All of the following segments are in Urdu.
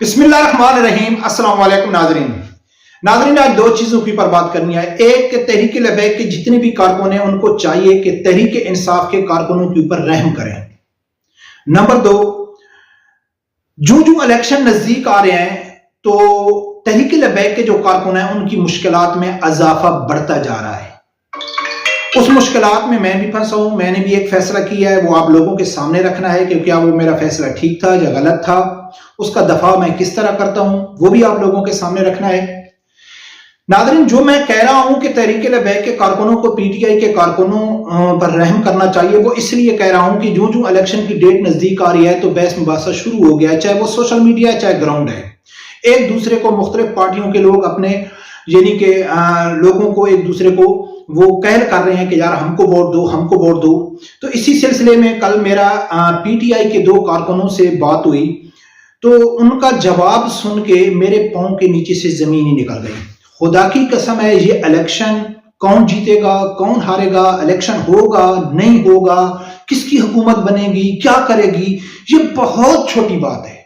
بسم اللہ الرحمن الرحیم۔ السلام علیکم ناظرین آج دو چیزوں کی پر بات کرنی ہے۔ ایک کہ تحریک لبیک کے جتنے بھی کارکن ہیں ان کو چاہیے کہ تحریک انصاف کے کارکنوں کے اوپر رحم کریں۔ نمبر دو، جو الیکشن نزدیک آ رہے ہیں تو تحریک لبیک کے جو کارکن ہیں ان کی مشکلات میں اضافہ بڑھتا جا رہا ہے۔ اس مشکلات میں بھی پھنسا ہوں۔ میں نے بھی ایک فیصلہ کیا ہے، وہ آپ لوگوں کے سامنے رکھنا ہے کہ کیا وہ میرا فیصلہ ٹھیک تھا یا غلط تھا، اس کا دفاع میں کس طرح کرتا ہوں وہ بھی آپ لوگوں کے سامنے رکھنا ہے۔ ناظرین، جو میں کہہ رہا ہوں کہ تحریک لبیک کے کارکنوں کو پی ٹی آئی کے کارکنوں پر رحم کرنا چاہیے، وہ اس لیے کہہ رہا ہوں کہ جو الیکشن کی ڈیٹ نزدیک آ رہی ہے تو بحث مباحثہ شروع ہو گیا ہے، چاہے وہ سوشل میڈیا ہے چاہے گراؤنڈ ہے۔ ایک دوسرے کو مختلف پارٹیوں کے لوگ اپنے یعنی کہ لوگوں کو ایک دوسرے کو وہ کہل کر رہے ہیں کہ یار ہم کو ووٹ دو، ہم کو ووٹ دو۔ تو اسی سلسلے میں کل میرا پی ٹی آئی کے دو کارکنوں سے بات ہوئی تو ان کا جواب سن کے میرے پاؤں کے نیچے سے زمین ہی نکل گئی۔ خدا کی قسم ہے، یہ الیکشن کون جیتے گا کون ہارے گا، الیکشن ہوگا نہیں ہوگا، کس کی حکومت بنے گی، کیا کرے گی، یہ بہت چھوٹی بات ہے۔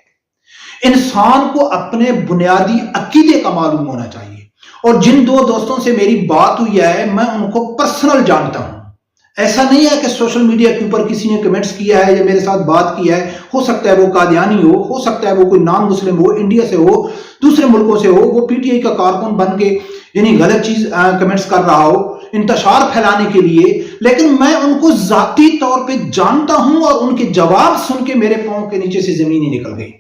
انسان کو اپنے بنیادی عقیدے کا معلوم ہونا چاہیے۔ اور جن دو دوستوں سے میری بات ہوئی ہے میں ان کو پرسنل جانتا ہوں۔ ایسا نہیں ہے کہ سوشل میڈیا کے اوپر کسی نے کمنٹس کیا ہے یا میرے ساتھ بات کی ہے، ہو سکتا ہے وہ قادیانی ہو سکتا ہے وہ کوئی نان مسلم ہو، انڈیا سے ہو، دوسرے ملکوں سے ہو، وہ پی ٹی آئی کا کارکن بن کے یعنی غلط چیز کمنٹس کر رہا ہو انتشار پھیلانے کے لیے، لیکن میں ان کو ذاتی طور پہ جانتا ہوں اور ان کے جواب سن کے میرے پاؤں کے نیچے سے زمین ہی نکل گئی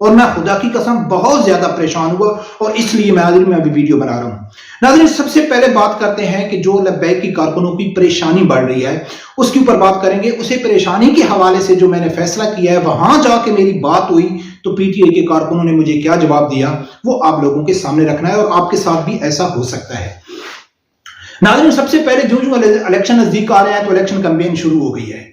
اور میں خدا کی قسم بہت زیادہ پریشان ہوا اور اس لیے میں ابھی ویڈیو بنا رہا ہوں۔ ناظرین، سب سے پہلے بات کرتے ہیں کہ جو لبیک کی کارکنوں کی پریشانی بڑھ رہی ہے اس کے اوپر بات کریں گے۔ اسے پریشانی کے حوالے سے جو میں نے فیصلہ کیا ہے وہاں جا کے میری بات ہوئی تو پی ٹی آئی کے کارکنوں نے مجھے کیا جواب دیا وہ آپ لوگوں کے سامنے رکھنا ہے اور آپ کے ساتھ بھی ایسا ہو سکتا ہے۔ ناظرین، سب سے پہلے جو الیکشن نزدیک آ رہے ہیں تو الیکشن کمپین شروع ہو گئی ہے۔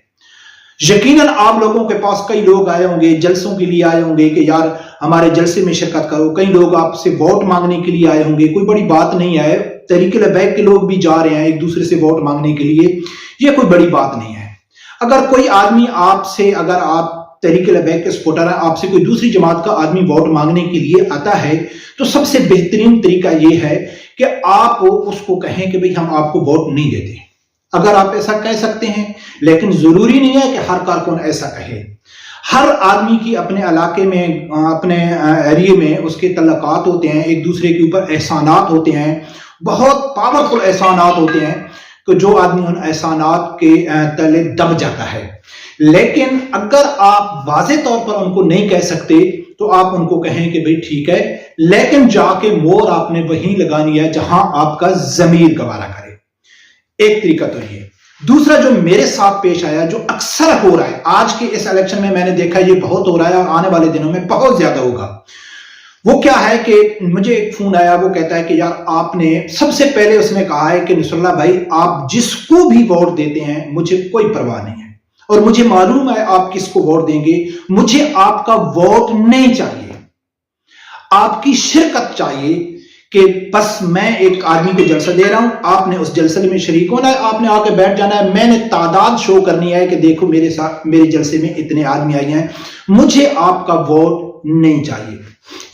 یقیناً آپ لوگوں کے پاس کئی لوگ آئے ہوں گے، جلسوں کے لیے آئے ہوں گے کہ یار ہمارے جلسے میں شرکت کرو، کئی لوگ آپ سے ووٹ مانگنے کے لیے آئے ہوں گے۔ کوئی بڑی بات نہیں ہے، تحریک لبیک کے لوگ بھی جا رہے ہیں ایک دوسرے سے ووٹ مانگنے کے لیے، یہ کوئی بڑی بات نہیں ہے۔ اگر کوئی آدمی آپ سے، اگر آپ تحریک لبیک کے سپورٹر ہیں، آپ سے کوئی دوسری جماعت کا آدمی ووٹ مانگنے کے لیے آتا ہے تو سب سے بہترین طریقہ یہ ہے کہ آپ اس کو کہیں کہ بھئی ہم آپ کو ووٹ نہیں دیتے۔ اگر آپ ایسا کہہ سکتے ہیں، لیکن ضروری نہیں ہے کہ ہر کارکن ایسا کہے۔ ہر آدمی کی اپنے علاقے میں، اپنے ایریے میں اس کے تعلقات ہوتے ہیں، ایک دوسرے کے اوپر احسانات ہوتے ہیں، بہت پاورفل احسانات ہوتے ہیں کہ جو آدمی ان احسانات کے تلے دب جاتا ہے۔ لیکن اگر آپ واضح طور پر ان کو نہیں کہہ سکتے تو آپ ان کو کہیں کہ بھئی ٹھیک ہے، لیکن جا کے مور آپ نے وہیں لگانی ہے جہاں آپ کا ضمیر گوارا کرے۔ ایک طریقہ تو یہ۔ دوسرا جو میرے ساتھ پیش آیا، جو اکثر ہو رہا ہے آج کے اس الیکشن میں نے دیکھا یہ بہت ہو رہا ہے اور آنے والے دنوں میں بہت زیادہ ہوگا، وہ کیا ہے کہ مجھے ایک فون آیا، وہ کہتا ہے کہ یار آپ نے سب سے پہلے اس نے کہا ہے کہ نصر اللہ بھائی آپ جس کو بھی ووٹ دیتے ہیں مجھے کوئی پرواہ نہیں ہے اور مجھے معلوم ہے آپ کس کو ووٹ دیں گے، مجھے آپ کا ووٹ نہیں چاہیے، آپ کی شرکت چاہیے کہ بس میں ایک آدمی کو جلسہ دے رہا ہوں، آپ نے اس جلسے میں شریک ہونا ہے، آپ نے آ کے بیٹھ جانا ہے، میں نے تعداد شو کرنی ہے کہ دیکھو میرے ساتھ میرے جلسے میں اتنے آدمی آئے ہیں، مجھے آپ کا ووٹ نہیں چاہیے۔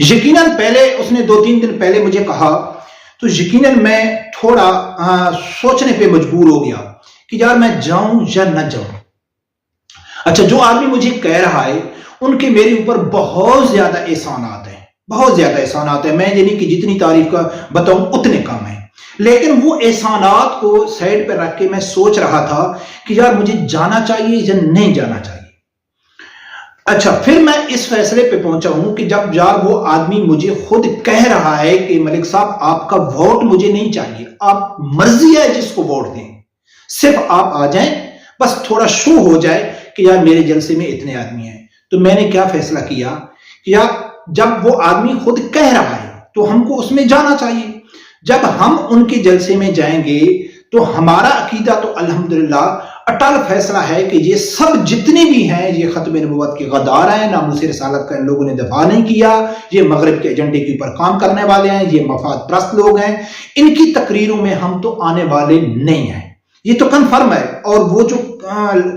یقیناً پہلے اس نے 2-3 دن پہلے مجھے کہا تو یقیناً میں تھوڑا سوچنے پہ مجبور ہو گیا کہ یار میں جاؤں یا نہ جاؤں۔ اچھا، جو آدمی مجھے کہہ رہا ہے ان کے میرے اوپر بہت زیادہ احسانات ہیں، بہت زیادہ احسانات ہیں، میں یعنی کہ جتنی تعریف کا بتاؤں اتنے کم ہیں، لیکن وہ احسانات کو سائڈ پہ رکھ کے میں سوچ رہا تھا کہ یار مجھے جانا چاہیے یا نہیں جانا چاہیے۔ اچھا، پھر میں اس فیصلے پہ پہنچا ہوں کہ جب یار وہ آدمی مجھے خود کہہ رہا ہے کہ ملک صاحب آپ کا ووٹ مجھے نہیں چاہیے، آپ مرضی ہے جس کو ووٹ دیں، صرف آپ آ جائیں، بس تھوڑا شو ہو جائے کہ یار میرے جلسے میں اتنے آدمی ہیں۔ تو میں نے کیا فیصلہ کیا کہ یار جب وہ آدمی خود کہہ رہا ہے تو ہم کو اس میں جانا چاہیے۔ جب ہم ان کے جلسے میں جائیں گے تو ہمارا عقیدہ تو الحمدللہ اٹل فیصلہ ہے کہ یہ سب جتنے بھی ہیں یہ ختم نبوت کے غدار ہیں، ناموس رسالت کا ان لوگوں نے دفاع نہیں کیا، یہ مغرب کے ایجنڈے کے اوپر کام کرنے والے ہیں، یہ مفاد پرست لوگ ہیں، ان کی تقریروں میں ہم تو آنے والے نہیں ہیں، یہ تو کنفرم ہے۔ اور وہ جو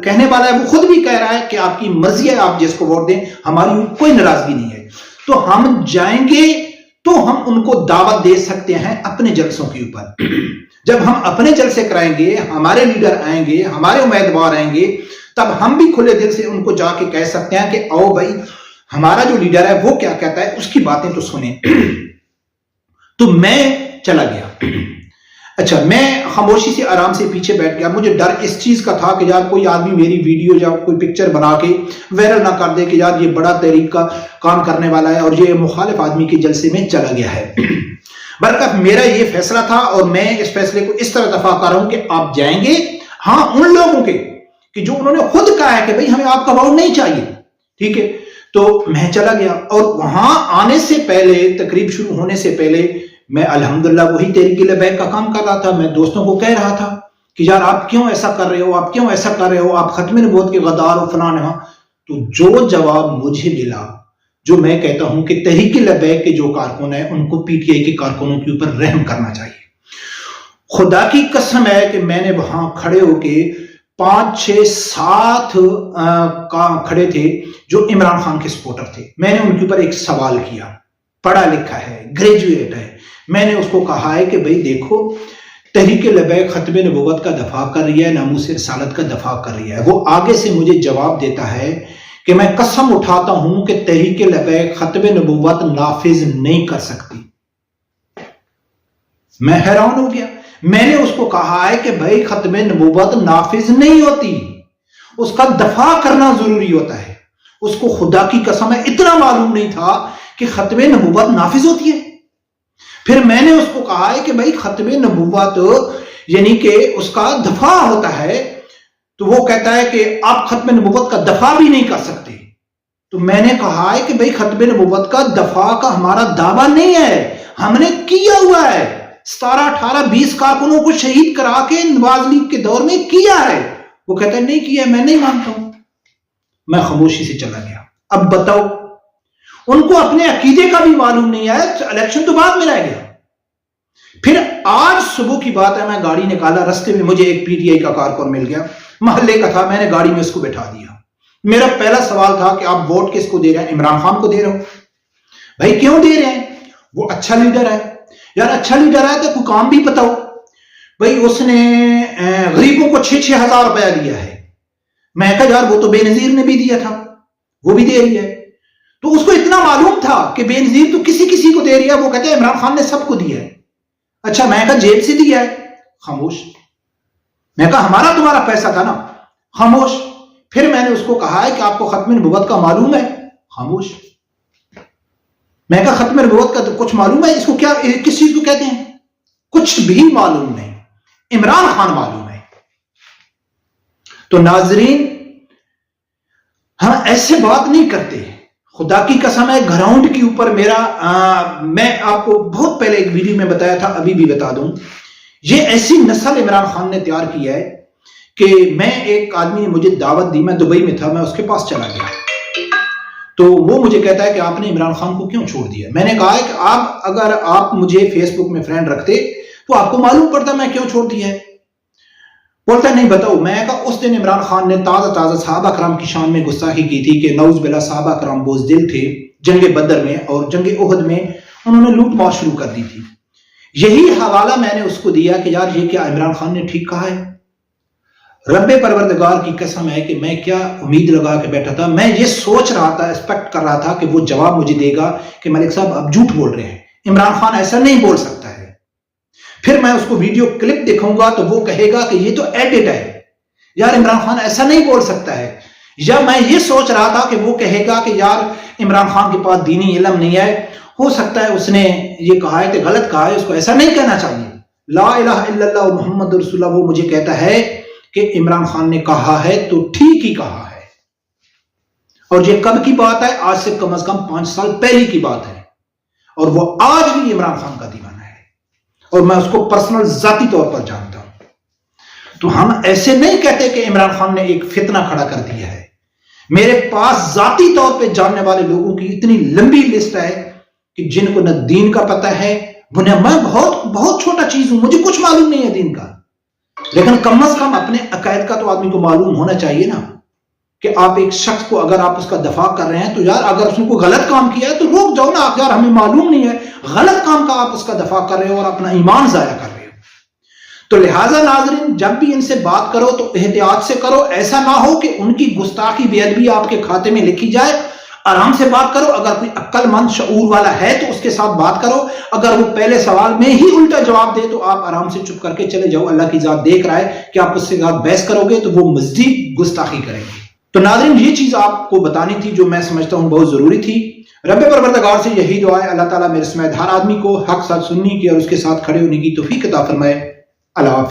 کہنے والا ہے وہ خود بھی کہہ رہا ہے کہ آپ کی مرضی ہے، آپ جس کو ووٹ دیں، ہماری کوئی ناراضگی نہیں ہے۔ تو ہم جائیں گے تو ہم ان کو دعوت دے سکتے ہیں اپنے جلسوں کے اوپر. جب ہم اپنے جلسے کرائیں گے، ہمارے لیڈر آئیں گے، ہمارے امیدوار آئیں گے، تب ہم بھی کھلے دل سے ان کو جا کے کہہ سکتے ہیں کہ آؤ بھائی، ہمارا جو لیڈر ہے وہ کیا کہتا ہے، اس کی باتیں تو سنیں. تو میں چلا گیا. اچھا، میں خاموشی سے آرام سے پیچھے بیٹھ گیا. مجھے ڈر اس چیز کا تھا کہ یار کوئی آدمی میری ویڈیو یا کوئی پکچر بنا کے وائرل نہ کر دے کہ یار یہ بڑا تحریک کا کام کرنے والا ہے اور یہ مخالف آدمی کے جلسے میں چلا گیا ہے. برکت میرا یہ فیصلہ تھا اور میں اس فیصلے کو اس طرح دفاع کر رہا ہوں کہ آپ جائیں گے، ہاں ان لوگوں کے کہ جو انہوں نے خود کہا ہے کہ بھئی ہمیں آپ کا ووٹ نہیں چاہیے، ٹھیک ہے. تو میں چلا گیا اور وہاں آنے سے پہلے، تقریب شروع ہونے سے پہلے، میں الحمدللہ وہی تحریک لبیک کا کام کر رہا تھا. میں دوستوں کو کہہ رہا تھا کہ یار آپ کیوں ایسا کر رہے ہو، آپ کیوں ایسا کر رہے ہو، آپ ختم نبوت کے غدار ہو، فلاں ہیں. تو جو جواب مجھے ملا، جو میں کہتا ہوں کہ تحریک لبیک کے جو کارکن ہیں ان کو پی ٹی آئی کے کارکنوں کے اوپر رحم کرنا چاہیے. خدا کی قسم ہے کہ میں نے وہاں کھڑے ہو کے 5 6 7 کھڑے تھے جو عمران خان کے سپورٹر تھے. میں نے ان کے اوپر ایک سوال کیا، پڑھا لکھا ہے، گریجویٹ ہے. میں نے اس کو کہا ہے کہ بھئی دیکھو، تحریک لبیک ختم نبوت کا دفاع کر رہی ہے، ناموس رسالت کا دفاع کر رہی ہے. وہ آگے سے مجھے جواب دیتا ہے کہ میں قسم اٹھاتا ہوں کہ تحریک لبیک ختم نبوت نافذ نہیں کر سکتی. میں حیران ہو گیا. میں نے اس کو کہا ہے کہ بھائی ختم نبوت نافذ نہیں ہوتی، اس کا دفاع کرنا ضروری ہوتا ہے. اس کو خدا کی قسم ہے اتنا معلوم نہیں تھا کہ ختم نبوت نافذ ہوتی ہے. پھر میں نے اس کو کہا ہے کہ بھائی ختم نبوت یعنی کہ اس کا دفاع ہوتا ہے، تو وہ کہتا ہے کہ آپ ختم نبوت کا دفاع بھی نہیں کر سکتے. تو میں نے کہا ہے کہ بھائی ختم نبوت کا دفاع کا ہمارا دعویٰ نہیں ہے، ہم نے کیا ہوا ہے. 17 18 20 کارکنوں کو شہید کرا کے نواز لیگ کے دور میں کیا ہے. وہ کہتا ہے نہیں کیا ہے، میں نہیں مانتا ہوں. میں خاموشی سے چلا گیا. اب بتاؤ، ان کو اپنے عقیدے کا بھی معلوم نہیں ہے. الیکشن تو بعد میں رہ گیا. پھر آج صبح کی بات ہے، میں گاڑی نکالا، رستے میں مجھے ایک پی ٹی آئی کا کارکن مل گیا، محلے کا تھا. میں نے گاڑی میں اس کو بٹھا دیا. میرا پہلا سوال تھا کہ آپ ووٹ کس کو دے رہے ہیں؟ عمران خان کو دے رہے ہو. بھائی کیوں دے رہے ہیں؟ وہ اچھا لیڈر ہے. یار اچھا لیڈر ہے تو کوئی کام بھی بتاؤ. بھئی اس نے غریبوں کو 6 6 ہزار روپیہ دیا ہے. میں کہا یار وہ تو بے نظیر نے بھی دیا تھا، وہ بھی دے رہی ہے. تو اس کو اتنا معلوم تھا کہ بے نظیر تو کسی کسی کو دے رہی ہے. وہ کہتے ہیں عمران خان نے سب کو دیا ہے. اچھا، میں کہا جیب سے دیا ہے. خاموش. میں کہا ہمارا تمہارا پیسہ تھا نا. خاموش. پھر میں نے اس کو کہا ہے کہ آپ کو ختم نبوت کا معلوم ہے. خاموش. میں کہا ختم نبوت کا تو کچھ معلوم ہے، اس کو کیا کس چیز کو کہتے ہیں؟ کچھ بھی معلوم نہیں. عمران خان معلوم ہے. تو ناظرین، ہم ایسے بات نہیں کرتے. خدا کی قسم ہے، گراؤنڈ کے اوپر میں آپ کو بہت پہلے ایک ویڈیو میں بتایا تھا، ابھی بھی بتا دوں. یہ ایسی نسل عمران خان نے تیار کی ہے کہ میں ایک آدمی نے مجھے دعوت دی، میں دبئی میں تھا، میں اس کے پاس چلا گیا. تو وہ مجھے کہتا ہے کہ آپ نے عمران خان کو کیوں چھوڑ دیا؟ میں نے کہا ہے کہ اگر آپ مجھے فیس بک میں فرینڈ رکھتے تو آپ کو معلوم پڑتا میں کیوں چھوڑ دیا ہے. بولتا نہیں بتاؤ. میں کہا اس دن عمران خان نے تازہ صحابہ کرام کی شان میں گستاخی کی تھی کہ نعوذ باللہ صحابہ کرام بزدل تھے. جنگ بدر میں اور جنگ احد میں انہوں نے لوٹ مار شروع کر دی تھی. یہی حوالہ میں نے اس کو دیا کہ یار یہ کیا عمران خان نے ٹھیک کہا ہے؟ رب پروردگار کی قسم ہے کہ میں کیا امید لگا کے بیٹھا تھا. میں یہ سوچ رہا تھا، ایکسپیکٹ کر رہا تھا کہ وہ جواب مجھے دے گا کہ ملک صاحب آپ جھوٹ بول رہے ہیں، عمران خان ایسا نہیں بول سکتا ہے. پھر میں اس کو ویڈیو کلپ دکھاؤں گا تو وہ کہے گا کہ یہ تو ایڈٹ ہے، یار عمران خان ایسا نہیں بول سکتا ہے. یا میں یہ سوچ رہا تھا کہ وہ کہے گا کہ یار عمران خان کے پاس دینی علم نہیں ہے، ہو سکتا ہے اس نے یہ کہا ہے کہ غلط کہا ہے، اس کو ایسا نہیں کہنا چاہیے. لا الہ الا اللہ محمد رسول اللہ. وہ مجھے کہتا ہے کہ عمران خان نے کہا ہے تو ٹھیک ہی کہا ہے. اور یہ کب کی بات ہے؟ آج سے کم از کم 5 سال پہلے کی بات ہے. اور وہ آج بھی عمران خان کا دیوانہ ہے اور میں اس کو پرسنل ذاتی طور پر جانتا ہوں. تو ہم ایسے نہیں کہتے کہ عمران خان نے ایک فتنہ کھڑا کر دیا ہے. میرے پاس ذاتی طور پہ جاننے والے لوگوں کی اتنی لمبی لسٹ ہے کہ جن کو نہ دین کا پتہ ہے، میں بہت چھوٹا چیز ہوں، مجھے کچھ معلوم نہیں ہے دین کا، لیکن کم از کم اپنے عقائد کا تو آدمی کو معلوم ہونا چاہیے نا. کہ آپ ایک شخص کو اگر آپ اس کا دفاع کر رہے ہیں تو یار اگر اس نے کوئی غلط کام کیا ہے تو روک جاؤ نا، یار ہمیں معلوم نہیں ہے، غلط کام کا آپ اس کا دفاع کر رہے ہو اور اپنا ایمان ضائع کر رہے ہو۔ تو لہٰذا ناظرین جب بھی ان سے بات کرو تو احتیاط سے کرو، ایسا نہ ہو کہ ان کی گستاخی بے ادبی آپ کے کھاتے میں لکھی جائے۔ آرام سے بات کرو، اگر کوئی عقل مند شعور والا ہے تو اس کے ساتھ بات کرو، اگر وہ پہلے سوال میں ہی الٹا جواب دے تو آپ آرام سے چپ کر کے چلے جاؤ، اللہ کی ذات دیکھ رہا ہے کہ آپ اس سے بحث کرو گے تو وہ مزید گستاخی کریں گے۔ تو ناظرین یہ چیز آپ کو بتانی تھی جو میں سمجھتا ہوں بہت ضروری تھی۔ رب پروردگار سے یہی دعا ہے اللہ تعالیٰ میرے سمیت ہر آدمی کو حق ساتھ سننے کی اور اس کے ساتھ کھڑے ہونے کی توفیق عطا فرمائے۔ اللہ حافظ۔